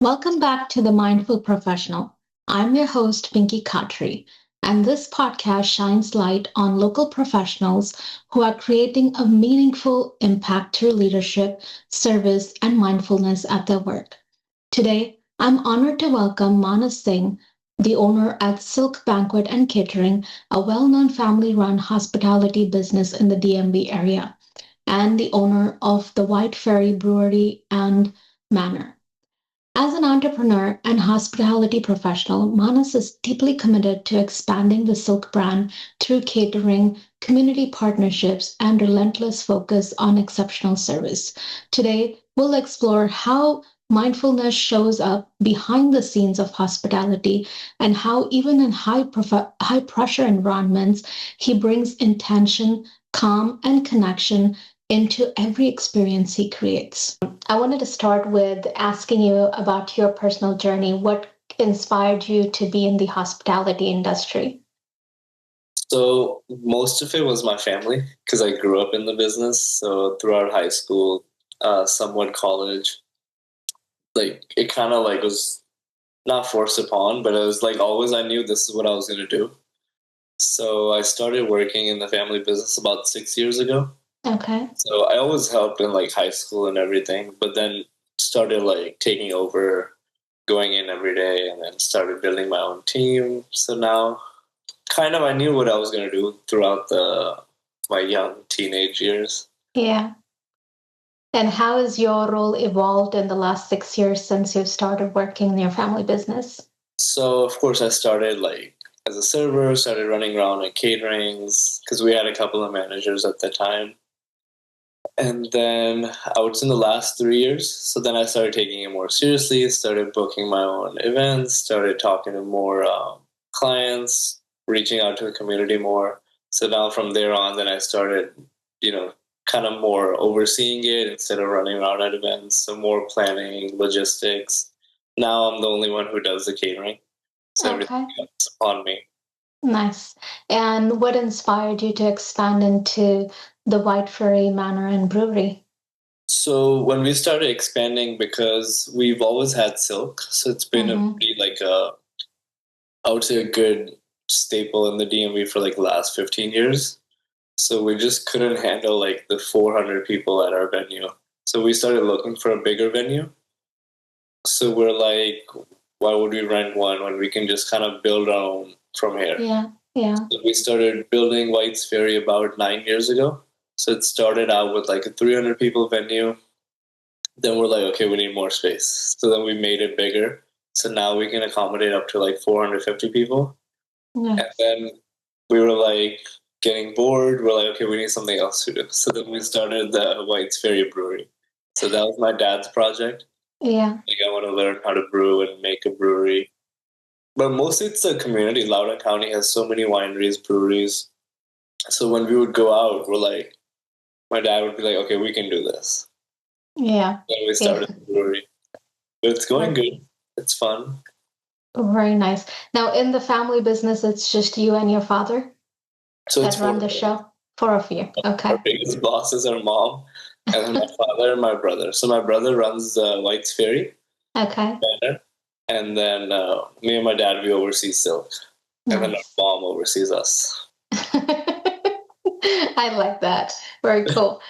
Welcome back to The Mindful Professional. I'm your host, Pinky Khatri, and this podcast shines light on local professionals who are creating a meaningful impact through leadership, service, and mindfulness at their work. Today, I'm honored to welcome Manas Singh, the owner at Silk Banquet and Catering, a well known family run hospitality business in the DMV area, and the owner of the White Fairy Brewery and Manor. As an entrepreneur and hospitality professional, Manas is deeply committed to expanding the Silk brand through catering, community partnerships, and relentless focus on exceptional service. Today, we'll explore how mindfulness shows up behind the scenes of hospitality and how, even in high pressure environments, he brings intention, calm, and connection into every experience he creates. I wanted to start with asking you about your personal journey. What inspired you to be in the hospitality industry? So most of it was my family because I grew up in the business. So throughout high school, somewhat college, like it kind of like was not forced upon, but it was like always I knew this is what I was going to do. So I started working in the family business about 6 years ago. Okay. So I always helped in like high school and everything, but then started like taking over, going in every day, and then started building my own team. So now kind of I knew what I was going to do throughout the my young teenage years. Yeah. And how has your role evolved in the last 6 years since you've started working in your family business? So of course I started like as a server, started running around at caterings because we had a couple of managers at the time. And then I was in the last 3 years. So then I started taking it more seriously, started booking my own events, started talking to more clients, reaching out to the community more. So now from there on, then I started, you know, kind of more overseeing it instead of running around at events. So more planning, logistics. Now I'm the only one who does the catering. So everything Okay. comes on me. Nice. And what inspired you to expand into the White Fairy Manor and Brewery? So when we started expanding, because we've always had silk, so it's been a Mm-hmm. pretty like I would say a good staple in the DMV for like the last 15 years. So we just couldn't handle like the 400 people at our venue. So we started looking for a bigger venue. So we're like, why would we rent one when we can just kind of build our own from here? Yeah. Yeah. So we started building White's Ferry about 9 years ago. So it started out with like a 300 people venue. Then we're like, okay, we need more space. So then we made it bigger. So now we can accommodate up to like 450 people. And Nice. then we were like getting bored. We're like, okay, we need something else to do. So then we started the White's Ferry Brewery. So that was my dad's project. Yeah. Like, I want to learn how to brew and make a brewery. But mostly it's a community. Loudoun County has so many wineries, breweries. So when we would go out, we're like, my dad would be like, okay, we can do this. Yeah. Then we Yeah. started the brewery. But it's going good. It's fun. Very nice. Now, in the family business, it's just you and your father So it's that four run of the us. show? Four of you. Our Okay. biggest boss is our mom, and then my father and my brother. So my brother runs White's Ferry Okay. banner, and then me and my dad we oversee Silk, and then our Nice. mom oversees us. I like that. Very cool.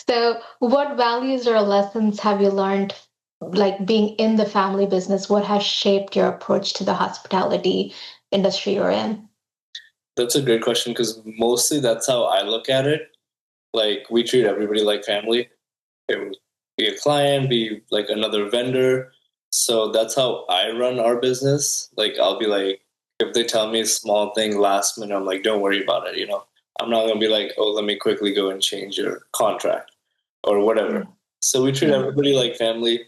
So, what values or lessons have you learned, like being in the family business? What has shaped your approach to the hospitality industry you're in? That's a great question because mostly that's how I look at it. Like we treat everybody like family. It would be a client, be like another vendor. So that's how I run our business. Like I'll be like, if they tell me a small thing last minute, I'm like, don't worry about it. I'm not gonna be like, oh, let me quickly go and change your contract or whatever. Mm. So we treat Yeah. everybody like family.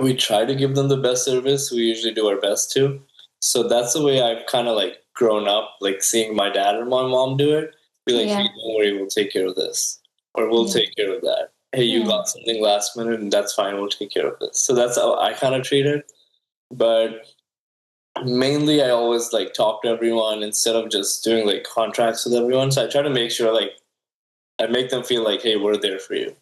We try to give them the best service. We usually do our best to. So that's the way I've kind of like grown up, like seeing my dad and my mom do it. Be like, hey, Yeah. don't worry, we'll take care of this, or we'll Yeah. take care of that. Hey, you Yeah. got something last minute, and that's fine. We'll take care of this. So that's how I kind of treat it. But mainly, I always like talk to everyone instead of just doing like contracts with everyone. So I try to make sure like I make them feel like, hey, we're there for you.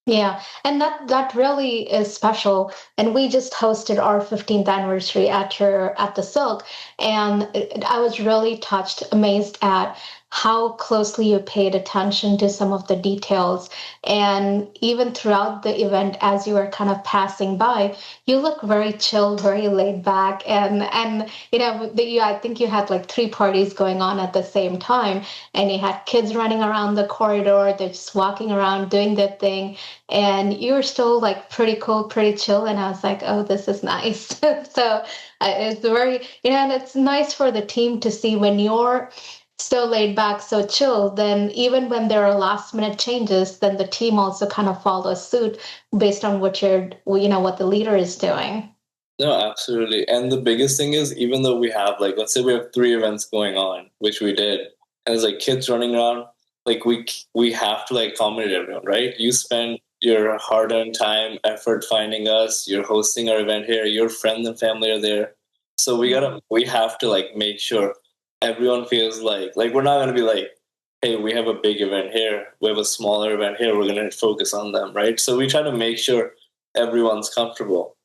Yeah, and that really is special. And we just hosted our 15th anniversary at the Silk, and I was really touched, amazed at how closely you paid attention to some of the details. And even throughout the event, as you were kind of passing by, you look very chill, very laid back, and I think you had like three parties going on at the same time, and you had kids running around the corridor, they're just walking around doing their thing, and you were still like pretty cool, pretty chill. And I was like, oh, this is nice. So it's very, and it's nice for the team to see when you're so laid back, so chill, then even when there are last minute changes, then the team also kind of follows suit based on what the leader is doing. No, absolutely. And the biggest thing is, even though we have like, let's say we have three events going on, which we did, and there's like kids running around, like we have to like accommodate everyone, right? You spend your hard-earned time, effort finding us. You're hosting our event here. Your friends and family are there, so we have to like make sure everyone feels like we're not gonna be like, hey, we have a big event here, we have a smaller event here, we're gonna focus on them, right? So we try to make sure everyone's comfortable,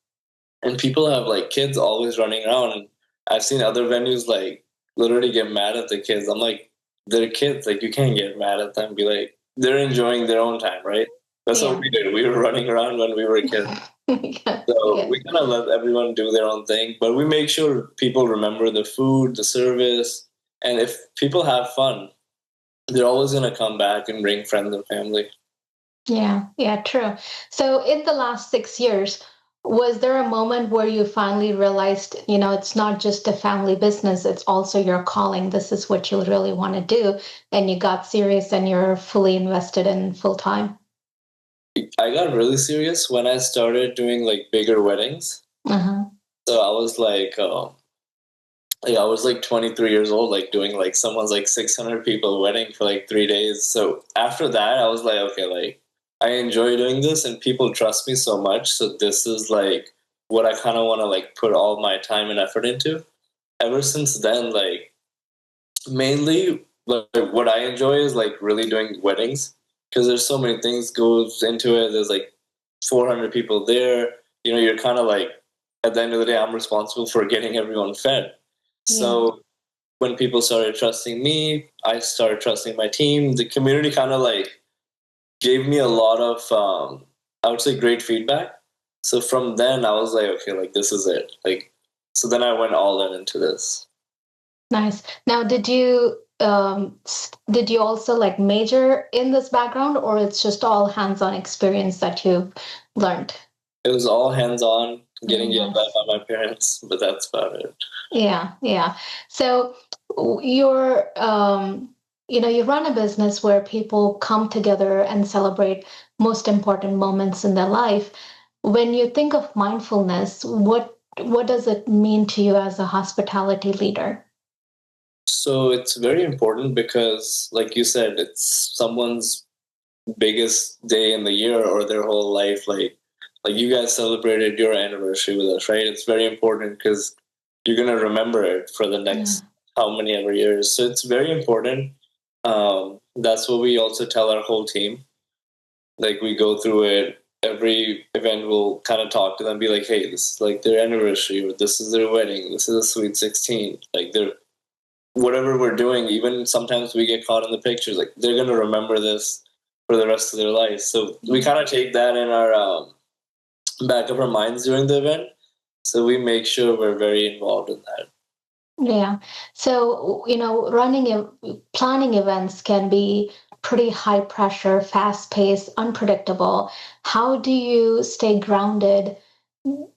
and people have like kids always running around, and I've seen other venues like literally get mad at the kids. I'm like, they're kids, like you can't get mad at them. Be like, they're enjoying their own time, right? That's what Yeah. we did. We were running around when we were kids. Yeah. So Yeah. we kind of let everyone do their own thing, but we make sure people remember the food, the service, and if people have fun, they're always going to come back and bring friends and family. Yeah, yeah, true. So, in the last 6 years, was there a moment where you finally realized, it's not just a family business, it's also your calling. This is what you really want to do. And you got serious and you're fully invested in full time? I got really serious when I started doing like bigger weddings. Uh-huh. So I was like I was like 23 years old, like doing like someone's like 600 people wedding for like 3 days. So after that, I was like, okay, like I enjoy doing this and people trust me so much. So this is like what I kind of want to like put all my time and effort into. Ever since then, like mainly like what I enjoy is like really doing weddings because there's so many things goes into it. There's like 400 people there. You're kind of like at the end of the day, I'm responsible for getting everyone fed. Yeah. So when people started trusting me, I started trusting my team. The community kind of like gave me a lot of, I would say, great feedback. So from then, I was like, okay, like this is it. Like, so then I went all in into this. Nice. Now, did you also like major in this background, or it's just all hands-on experience that you've learned? It was all hands on, Oh, getting yelled at nice. by my parents, but that's about it. Yeah, yeah. So you run a business where people come together and celebrate most important moments in their life. When you think of mindfulness, what does it mean to you as a hospitality leader? So it's very important because, like you said, it's someone's biggest day in the year or their whole life. Like you guys celebrated your anniversary with us, right? It's very important because you're gonna remember it for the Yeah. next how many ever years. So it's very important. That's what we also tell our whole team. Like we go through it every event. We'll kind of talk to them, be like, "Hey, this is like their anniversary, or this is their wedding. This is a sweet 16. Like they're whatever we're doing. Even sometimes we get caught in the pictures. Like they're gonna remember this for the rest of their life. So we kind of take that in our back of our minds during the event. So we make sure we're very involved in that. Yeah. So, planning events can be pretty high pressure, fast paced, unpredictable. How do you stay grounded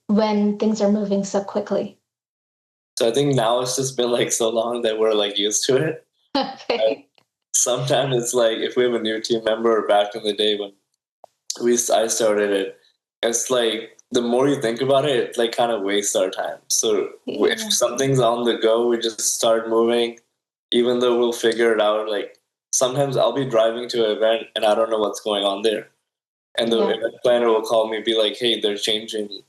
when things are moving so quickly? So I think now it's just been like so long that we're like used to it. And Okay. sometimes it's like if we have a new team member back in the day when I started it, it's like the more you think about it, it like kind of wastes our time. So if Yeah. something's on the go, we just start moving, even though we'll figure it out. Like sometimes I'll be driving to an event and I don't know what's going on there, and the Yeah. event planner will call me, be like, "Hey, they're changing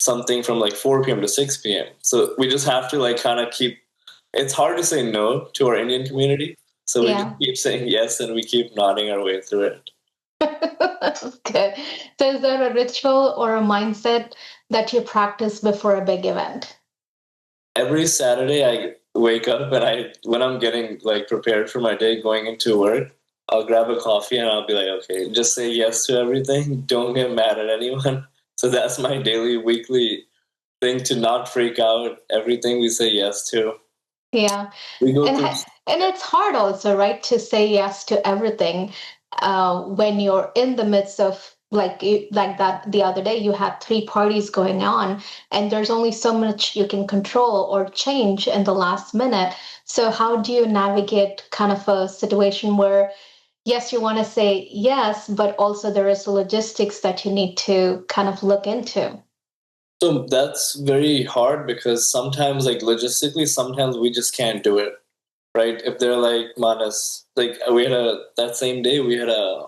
something from like 4 p.m. to 6 p.m." So we just have to like kind of keep. It's hard to say no to our Indian community, so we just Yeah. keep saying yes and we keep nodding our way through it. That's good. So, is there a ritual or a mindset that you practice before a big event? Every Saturday I wake up and when I'm getting like prepared for my day going into work, I'll grab a coffee and I'll be like, okay, just say yes to everything. Don't get mad at anyone. So that's my daily, weekly thing to not freak out. Everything we say yes to. Yeah. We go And through. and it's hard also, right, to say yes to everything when you're in the midst of like that the other day you had three parties going on and there's only so much you can control or change in the last minute. So how do you navigate kind of a situation where yes, you want to say yes, but also there is logistics that you need to kind of look into? So that's very hard because sometimes, like logistically, sometimes we just can't do it, right? If they're like Manas, like that same day we had a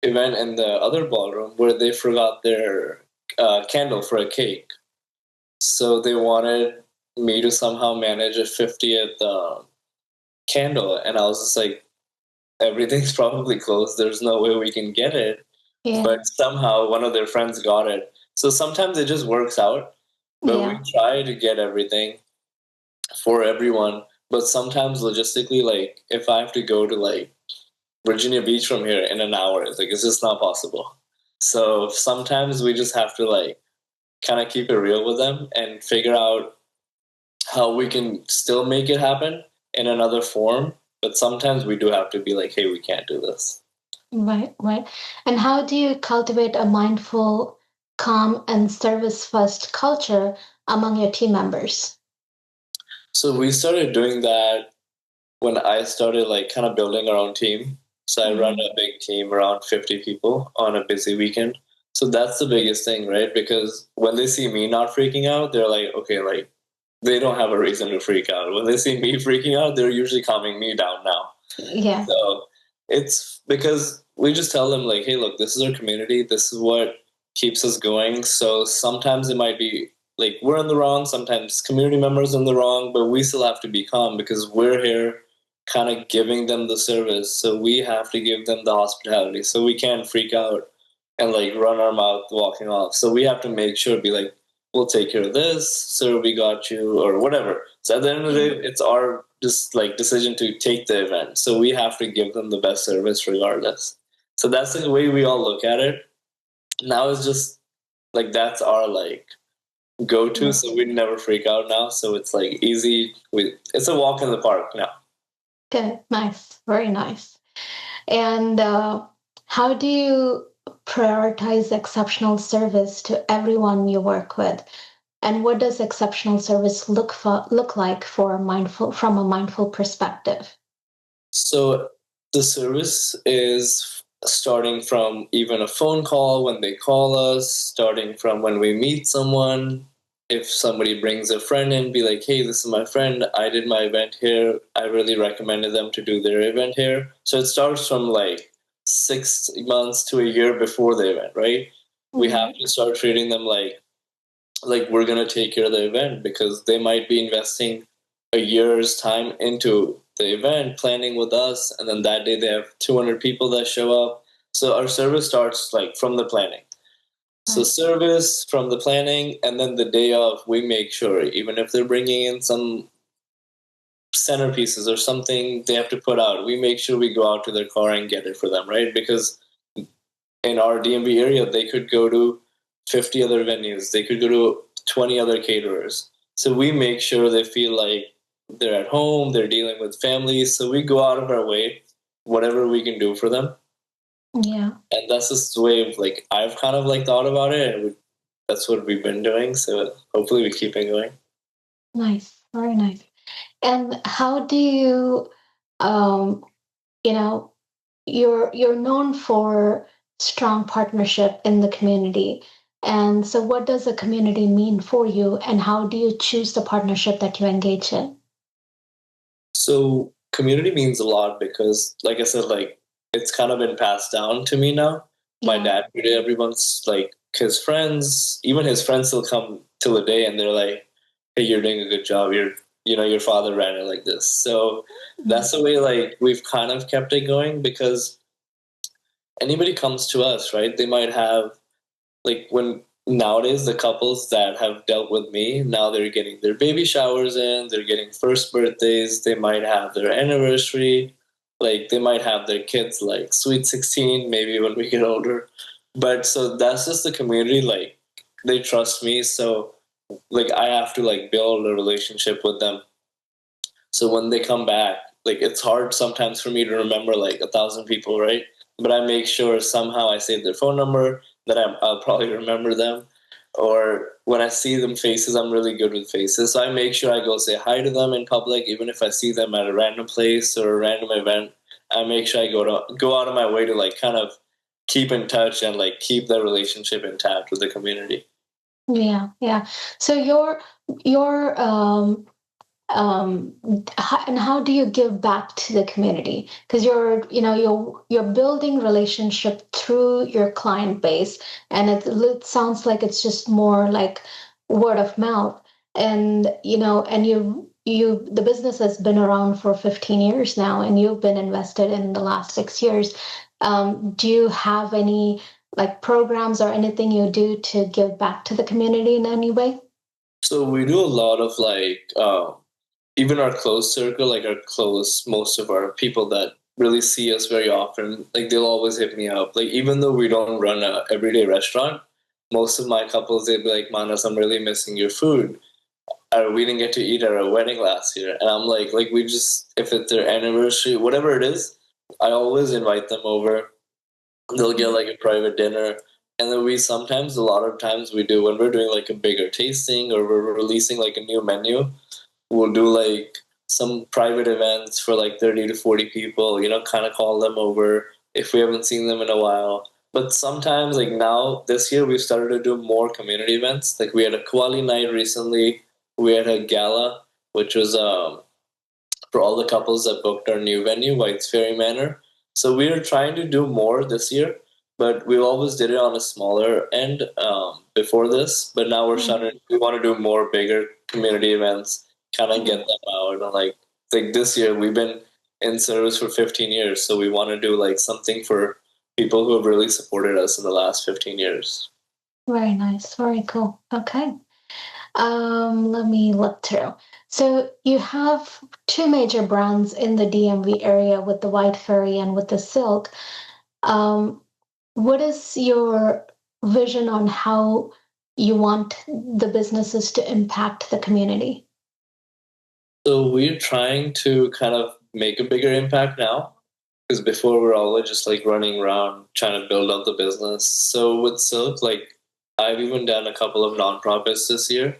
event in the other ballroom where they forgot their candle for a cake. So they wanted me to somehow manage a 50th candle. And I was just like, everything's probably closed. There's no way we can get it. Yeah. But somehow one of their friends got it. So sometimes it just works out. But we Yeah. try to get everything for everyone. But sometimes logistically, like if I have to go to like Virginia Beach from here in an hour, it's just not possible. So sometimes we just have to like kind of keep it real with them and figure out how we can still make it happen in another form. But sometimes we do have to be like, hey, we can't do this. Right, right. And how do you cultivate a mindful, calm, and service first culture among your team members? So we started doing that when I started like kind of building our own team. So I run Hmm. a big team around 50 people on a busy weekend. So that's the biggest thing, right? Because when they see me not freaking out, they're like, okay, like they don't have a reason to freak out. When they see me freaking out, they're usually calming me down now. Yeah, So it's because we just tell them like, hey, look, this is our community. This is what keeps us going. So sometimes it might be like we're in the wrong. Sometimes community members are in the wrong, but we still have to be calm because we're here kind of giving them the service. So we have to give them the hospitality. So we can't freak out and like run our mouth walking off. So we have to make sure, be like, we'll take care of this, sir, we got you, or whatever. So at the end of the yeah, day, it's our just like decision to take the event. So we have to give them the best service regardless. So that's the way we all look at it. Now it's just like that's our like go to. yeah. So we never freak out now. So it's like easy. It's a walk in the park now. Good, nice, very nice. And how do you prioritize exceptional service to everyone you work with? And what does exceptional service look like for mindful from a mindful perspective? So the service is starting from even a phone call when they call us, starting from when we meet someone. If somebody brings a friend in, be like, hey, this is my friend. I did my event here. I really recommended them to do their event here. So it starts from like 6 months to a year before the event, right? We have Mhm. to start treating them like we're going to take care of the event because they might be investing a year's time into the event planning with us, and then that day they have 200 people that show up. So our service starts like from the planning. So Right. service from the planning, and then the day of we make sure even if they're bringing in some centerpieces or something they have to put out, we make sure we go out to their car and get it for them, right? Because in our DMV area, they could go to 50 other venues, they could go to 20 other caterers. So we make sure they feel like they're at home, they're dealing with families. So we go out of our way, whatever we can do for them. Yeah, And that's just the way of like, I've kind of like thought about it. And that's what we've been doing. So hopefully we keep it going. nice, very nice. And how do you, um, you know, you're known for strong partnership in the community. And so what does a community mean for you and how do you choose the partnership that you engage in? So community means a lot because, like I said, like it's kind of been passed down to me now. My Yeah. dad treated everyone's like his friends, even his friends still come till the day and they're like, "Hey, you're doing a good job. Your father ran it like this." So Mm. that's the way like we've kind of kept it going because anybody comes to us, right? They might have, like, when nowadays the couples that have dealt with me, now they're getting their baby showers in, they're getting first birthdays, they might have their anniversary, like they might have their kids like sweet 16 maybe when we get older. But so that's just the community, like they trust me, so like I have to like build a relationship with them. So when they come back, like it's hard sometimes for me to remember like 1,000 people, right? But I make sure somehow I save their phone number, that I'll probably remember them. Or when I see them faces, I'm really good with faces. So I make sure I go say hi to them in public, even if I see them at a random place or a random event. I make sure I go out of my way to like kind of keep in touch and like keep the relationship intact with the community. Yeah, yeah. So your and how do you give back to the community? Because you're building relationship through your client base, and it sounds like it's just more like word of mouth. And the business has been around for 15 years now, and you've been invested in the last 6 years. Do you have any like programs or anything you do to give back to the community in any way? So we do a lot of like even our close circle, like our close, most of our people that really see us very often, like they'll always hit me up. Like even though we don't run a everyday restaurant, most of my couples they'd be like, "Manas, I'm really missing your food. We didn't get to eat at our wedding last year," and I'm like we just if it's their anniversary, whatever it is, I always invite them over. They'll get like a private dinner. And then we sometimes, a lot of times, we do when we're doing like a bigger tasting or we're releasing like a new menu, we'll do like some private events for like 30 to 40 people, kind of call them over if we haven't seen them in a while. But sometimes, like now, this year, we've started to do more community events. Like we had a Kuali night recently, we had a gala, which was for all the couples that booked our new venue, White's Ferry Manor. So we are trying to do more this year, but we always did it on a smaller end before this. But now we're starting. We want to do more bigger community events, kind of get them out. And like this year, we've been in service for 15 years, so we want to do like something for people who have really supported us in the last 15 years. Very nice. Very cool. Okay. Let me look through. So you have two major brands in the DMV area with the White Fairy and with the Silk. Um, what is your vision on how you want the businesses to impact the community? So we're trying to kind of make a bigger impact now because before we're always just like running around trying to build up the business. So with Silk, like I've even done a couple of nonprofits this year.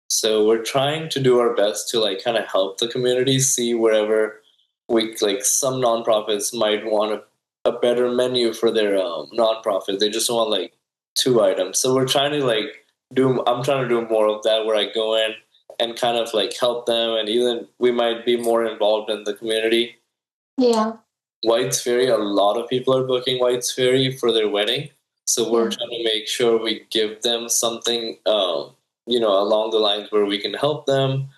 So we're trying to do our best to like kind of help the community see wherever we like some nonprofits might want a better menu for their nonprofit. They just want like two items. So we're trying to like I'm trying to do more of that where I go in and kind of like help them and even we might be more involved in the community. Yeah, White's Ferry, a lot of people are booking White's Ferry for their wedding. So we're yeah, trying to make sure we give them something, along the lines where we can help them,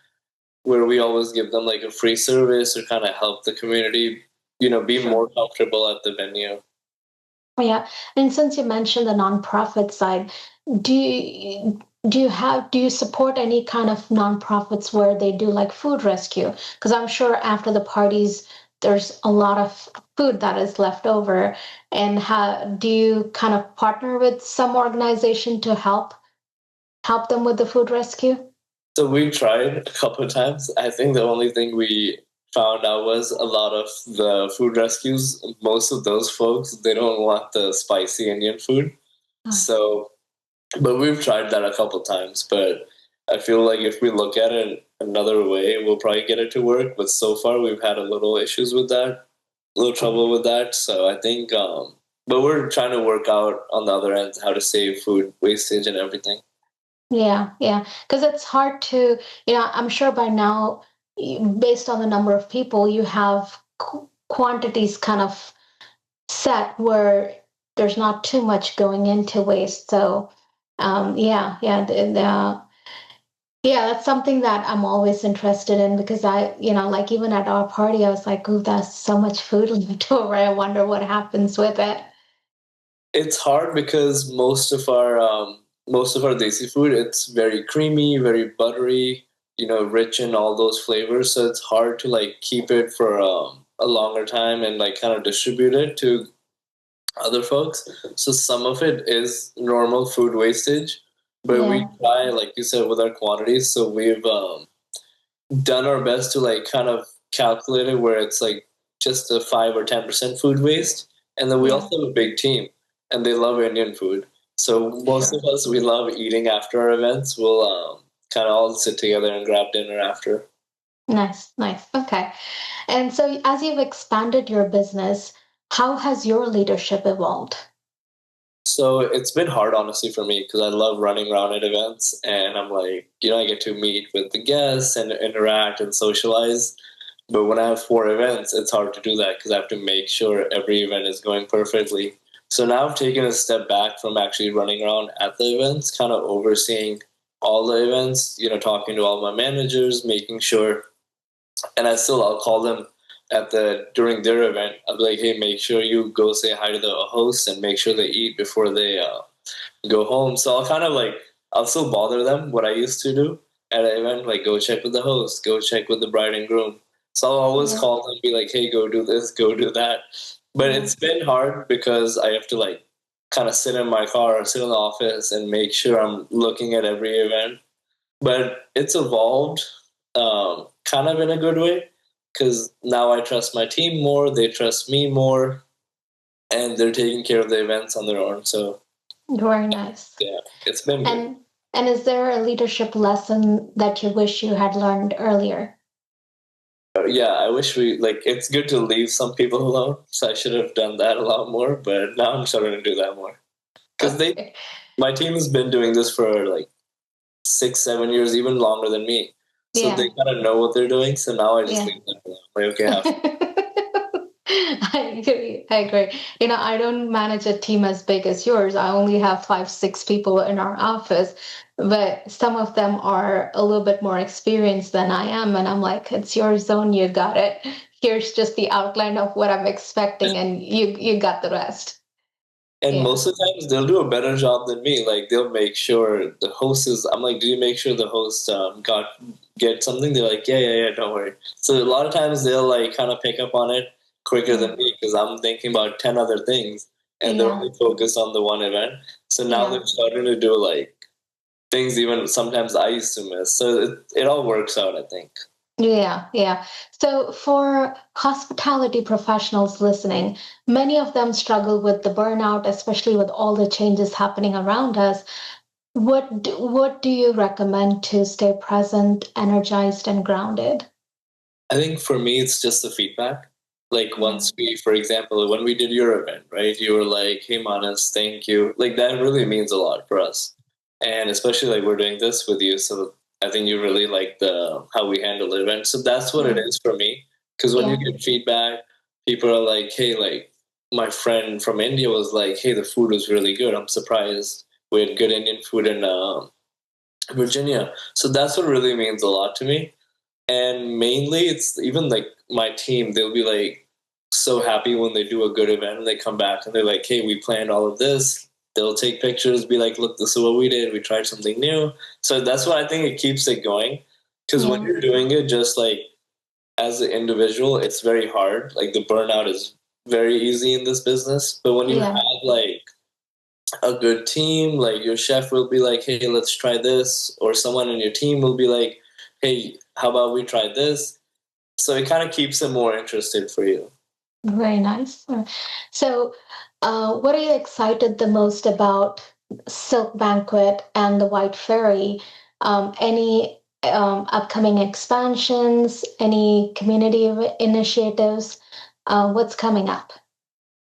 where we always give them like a free service or kind of help the community, be sure. more comfortable at the venue. Yeah. And since you mentioned the nonprofit side, do you support any kind of nonprofits where they do like food rescue? Because I'm sure after the parties, there's a lot of food that is left over. And do you kind of partner with some organization to help them with the food rescue? So we tried a couple of times. I think the only thing we found out was a lot of the food rescues, most of those folks, they don't want the spicy Indian food. Oh, So but we've tried that a couple times, but I feel like if we look at it another way, we'll probably get it to work. But so far, we've had a little issues with that, a little trouble with that. So I think, but we're trying to work out on the other end how to save food wastage and everything. yeah, yeah. Because it's hard to, I'm sure by now, based on the number of people, you have quantities kind of set where there's not too much going into waste. So, yeah, yeah, that's something that I'm always interested in because like even at our party, I was like, "Ooh, that's so much food left over. I wonder what happens with it." It's hard because most of our desi food, it's very creamy, very buttery, rich in all those flavors. So it's hard to like keep it for a longer time and like kind of distribute it to other folks. So some of it is normal food wastage, but we Yeah. try, like you said, with our quantities. So we've done our best to like kind of calculate it where it's like just a 5 or 10% food waste. And then we Yeah. also have a big team, and they love Indian food. So most of Sure. us, we love eating after our events. We'll kind of all sit together and grab dinner after. Nice, nice. Okay. And so, as you've expanded your business, how has your leadership evolved? So it's been hard, honestly, for me because I love running around at events, and I'm like, I get to meet with the guests and interact and socialize. But when I have 4 events, it's hard to do that because I have to make sure every event is going perfectly. So now I've taken a step back from actually running around at the events, kind of overseeing all the events, talking to all my managers, making sure, and I'll call them during their event. I'll be like, hey, make sure you go say hi to the hosts and make sure they eat before they go home. So I'll still bother them what I used to do at an event, like go check with the host, go check with the bride and groom. So I'll always Yeah. call them and be like, hey, go do this, go do that. But Yeah. it's been hard because I have to like kind of sit in my car or sit in the office and make sure I'm looking at every event. But it's evolved kind of in a good way because now I trust my team more, they trust me more, and they're taking care of the events on their own. So Very nice. yeah, it's been good. And is there a leadership lesson that you wish you had learned earlier? Yeah, I wish it's good to leave some people alone. So I should have done that a lot more, but now I'm starting to do that more. Because Okay. my team has been doing this for like 6, 7 years, even longer than me. So they Yeah. kind of know what they're doing. So now I just Yeah. leave them alone. Like, okay, have fun. I agree. I agree. I don't manage a team as big as yours. I only have 5, 6 people in our office, but some of them are a little bit more experienced than I am. And I'm like, it's your zone. You got it. Here's just the outline of what I'm expecting, and you got the rest. And Yeah. most of the times they'll do a better job than me. Like they'll make sure the host is. I'm like, do you make sure the host get something? They're like, yeah, yeah, yeah, don't worry. So a lot of times they'll like kind of pick up on it quicker Yeah. than me because I'm thinking about 10 other things, and they're Yeah. only focused on the one event. So now Yeah. they're starting to do like things even sometimes I used to miss. So it all works out, I think. Yeah, yeah. So for hospitality professionals listening, many of them struggle with the burnout, especially with all the changes happening around us. What do you recommend to stay present, energized, and grounded? I think for me, it's just the feedback. Like Yeah, once for example, when we did your event, right? You were like, "Hey, Manas, thank you." Like that really means a lot for us, and especially like we're doing this with you, so I think you really like the how we handle the event. So that's what it yeah, is for me. Because when you yeah, get feedback, people are like, "Hey, like my friend from India was like, hey, the food was really good. I'm surprised we had good Indian food in Virginia." So that's what really means a lot to me, and mainly it's even like my team, they'll be like so happy when they do a good event and they come back and they're like, hey, we planned all of this. They'll take pictures, be like, look, this is what we did, we tried something new. So that's why I think it keeps it going, because when yeah, you're doing it just like as an individual, it's very hard. Like the burnout is very easy in this business, but when you yeah. have like a good team, like your chef will be like, hey, let's try this, or someone in your team will be like, hey, how about we try this? So it kind of keeps them more interested for you. Very nice. So, what are you excited the most about Silk Banquet and the White Fairy? Any upcoming expansions? Any community initiatives? What's coming up?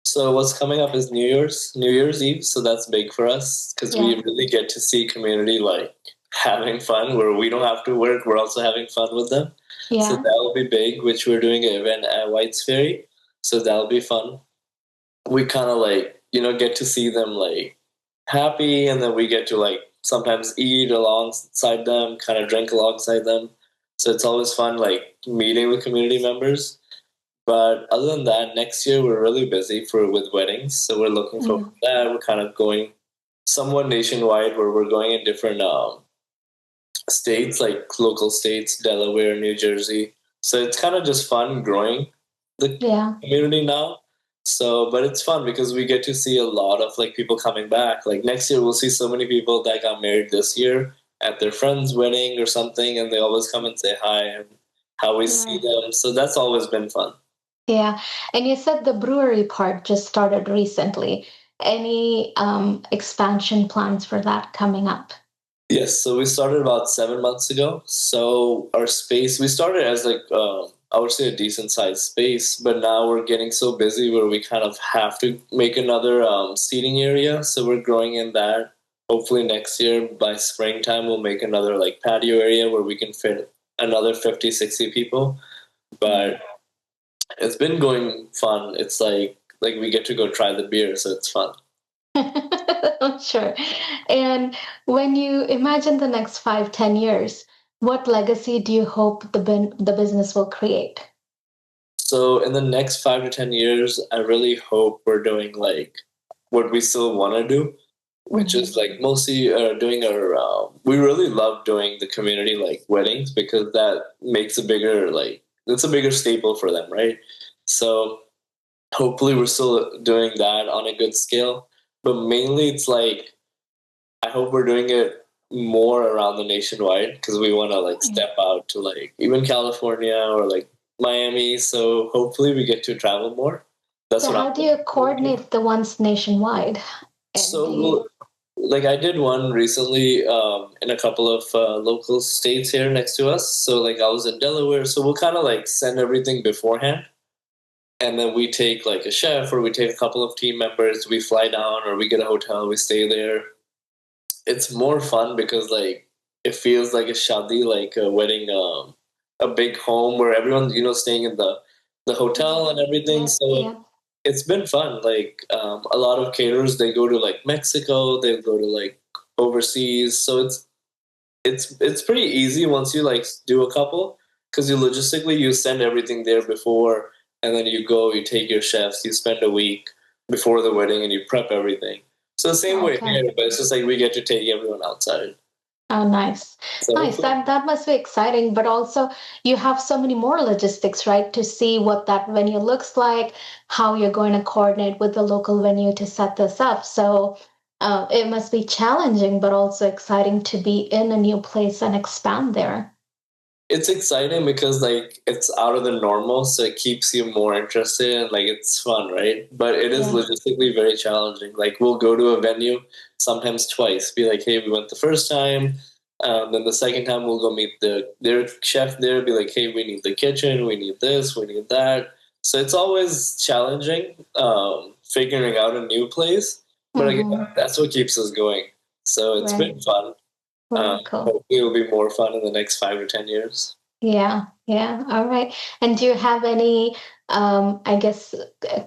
So what's coming up is New Year's Eve. So that's big for us because we Yeah, really get to see community like having fun where we don't have to work. We're also having fun with them. So yeah, that will be big, which we're doing an event at White's Ferry. So that'll be fun. We kind of like, get to see them like happy, and then we get to like sometimes eat alongside them, kind of drink alongside them. So it's always fun like meeting with community members. But other than that, next year we're really busy for with weddings, so we're looking forward Mm. to that. We're kind of going somewhat nationwide, where we're going in different states, like local states, Delaware, New Jersey. So it's kind of just fun growing the Yeah. community now. So, but it's fun because we get to see a lot of like people coming back. Like next year, we'll see so many people that got married this year at their friend's wedding or something, and they always come and say hi and how we see Right. them. So that's always been fun. Yeah. And you said the brewery part just started recently. Any expansion plans for that coming up? Yes, so we started about 7 months ago. So our space, we started as like I would say a decent sized space, but now we're getting so busy where we kind of have to make another seating area. So we're growing in that. Hopefully next year by springtime we'll make another like patio area where we can fit another 50, 60 people. Mm. But it's been going fun. It's like we get to go try the beer, so it's fun. Sure. And when you imagine the next 5, 10 years, what legacy do you hope the business will create? So in the next 5 to 10 years, I really hope we're doing like what we still want to do, which is Mhm. like mostly doing our. We really love doing the community like weddings because that makes a bigger like it's a bigger staple for them, right? So hopefully we're still doing that on a good scale, but mainly it's like I hope we're doing it more around the nationwide because we want to like Mm. step out to like even California or like Miami. So hopefully we get to travel more. That's So what I'm how do you looking forward to. coordinate the ones nationwide? And So do you? like I did one recently in a couple of local states here next to us. So like I was in Delaware. So we'll kind of like send everything beforehand. And then we take like a chef or we take a couple of team members. We fly down or we get a hotel. We stay there. It's more fun because like it feels like a shadi, like a wedding, a big home where everyone's staying in the hotel and Mhm. everything. Yeah, So yeah, it's been fun. Like a lot of caterers, they go to like Mexico, they go to like overseas. So it's pretty easy once you like do a couple because you logistically you send everything there before, and then you go, you take your chefs, you spend a week before the wedding, and you prep everything. So the same way okay. here, but it's just like we get to take everyone outside. Oh, nice. So Nice. hopefully, That must be exciting, but also you have so many more logistics, right? To see what that venue looks like, how you're going to coordinate with the local venue to set this up. So it must be challenging, but also exciting to be in a new place and expand there. it's exciting because like it's out of the normal, so it keeps you more interested and like it's fun, right? But it is Yeah. logistically very challenging. Like we'll go to a venue sometimes twice, be like, hey, we went the first time. Then the second time we'll go meet their chef there, be like, hey, we need the kitchen, we need this, we need that. So it's always challenging figuring out a new place. But again, Mm-hmm. that's what keeps us going. So it's Right. been fun. Very cool. Hopefully it'll be more fun in the next 5 to 10 years. Yeah, yeah. All right. And do you have any, I guess,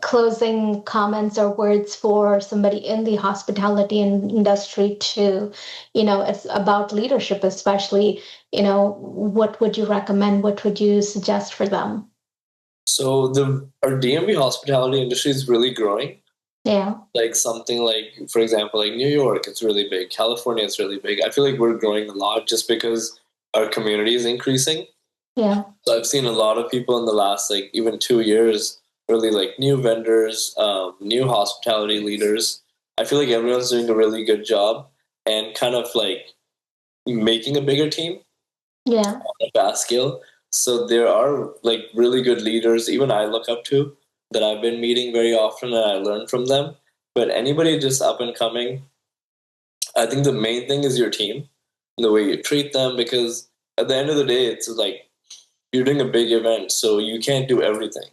closing comments or words for somebody in the hospitality industry to, it's about leadership, especially, what would you recommend? What would you suggest for them? So the our DMV hospitality industry is really growing. Yeah, Like something like, for example, like New York, it's really big. California, it's really big. I feel like we're growing a lot just because our community is increasing. yeah, So I've seen a lot of people in the last like even 2 years, really like new vendors, new hospitality leaders. I feel like everyone's doing a really good job and kind of like making a bigger team yeah, on a vast scale. So there are like really good leaders, even I look up to, that I've been meeting very often and I learn from them. But anybody just up and coming, I think the main thing is your team, the way you treat them, because at the end of the day, it's like you're doing a big event, so you can't do everything.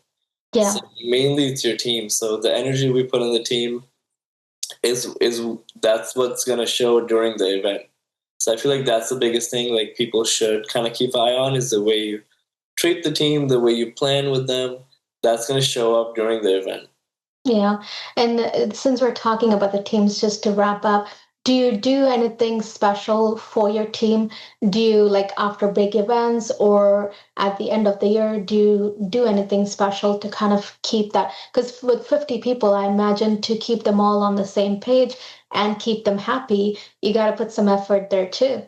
So yeah, mainly it's your team. So the energy we put in the team is that's what's gonna show during the event. So I feel like that's the biggest thing like people should kind of keep eye on is the way you treat the team, the way you plan with them. That's going to show up during the event. yeah. And since we're talking about the teams, just to wrap up, Do you do anything special for your team? Do you like after big events or at the end of the year, do you do anything special to kind of keep that? Because with 50 people, I imagine to keep them all on the same page and keep them happy, you got to put some effort there too.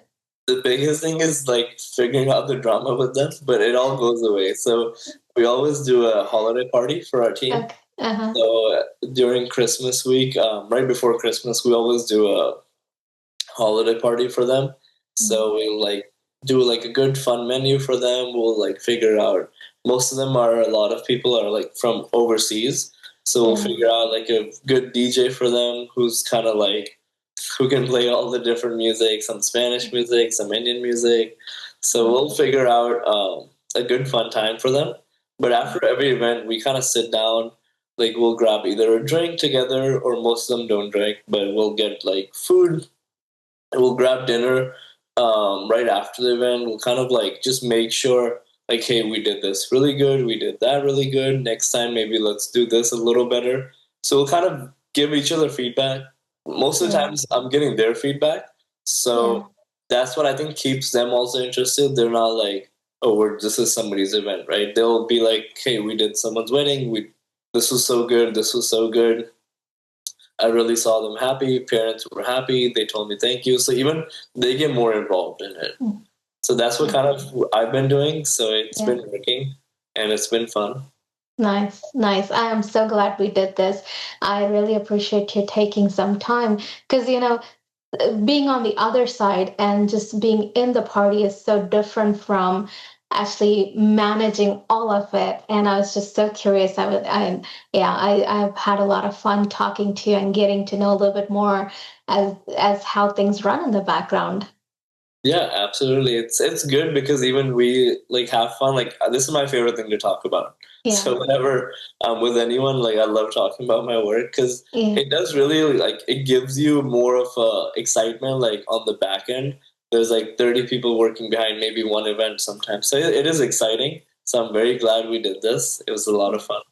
The biggest thing is like figuring out the drama with them, but it all goes away. So we always do a holiday party for our team. Okay. Uh-huh. So during Christmas week, right before Christmas, we always do a holiday party for them. So we like do like a good fun menu for them. We'll like figure out, most of them are, a lot of people are like from overseas. So we'll Yeah. figure out like a good DJ for them who's kind of like who can play all the different music, some Spanish music, some Indian music. So we'll figure out a good fun time for them. But after every event, we kind of sit down, like we'll grab either a drink together, or most of them don't drink, but we'll get like food, and we'll grab dinner right after the event. We'll kind of like just make sure, like, hey, we did this really good, we did that really good. Next time, maybe let's do this a little better. So we'll kind of give each other feedback. Most of the Yeah. times, I'm getting their feedback. Yeah. So that's what I think keeps them also interested. They're not like, oh, this is somebody's event, right? They'll be like, hey, we did someone's wedding. This was so good. This was so good. I really saw them happy. Parents were happy. They told me thank you. So even they get more involved in it. Mm. So that's what kind of I've been doing. So it's Yeah. been working and it's been fun. Nice, nice. I am so glad we did this. I really appreciate you taking some time because, being on the other side and just being in the party is so different from actually managing all of it. And I was just so curious. Yeah, I've had a lot of fun talking to you and getting to know a little bit more as how things run in the background. Yeah, absolutely. It's good because even we like have fun. Like this is my favorite thing to talk about. Yeah, So whenever I'm with anyone, like I love talking about my work because yeah, it does really like it gives you more of excitement. Like on the back end, there's like 30 people working behind maybe one event sometimes. So it is exciting. So I'm very glad we did this. It was a lot of fun.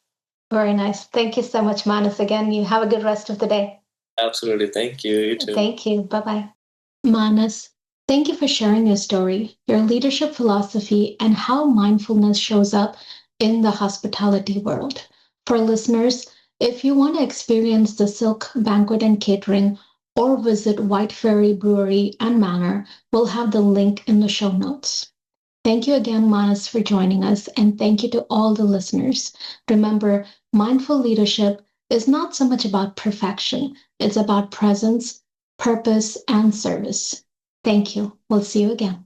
very nice. Thank you so much, Manas. Again, you have a good rest of the day. Absolutely. Thank you. You too. Thank you. Bye bye. Manas, thank you for sharing your story, your leadership philosophy, and how mindfulness shows up in the hospitality world. For listeners, if you want to experience the Silk Banquet and Catering or visit White Fairy Brewery and Manor, we'll have the link in the show notes. Thank you again, Manas, for joining us, and thank you to all the listeners. Remember, mindful leadership is not so much about perfection, it's about presence, purpose, and service. Thank you. We'll see you again.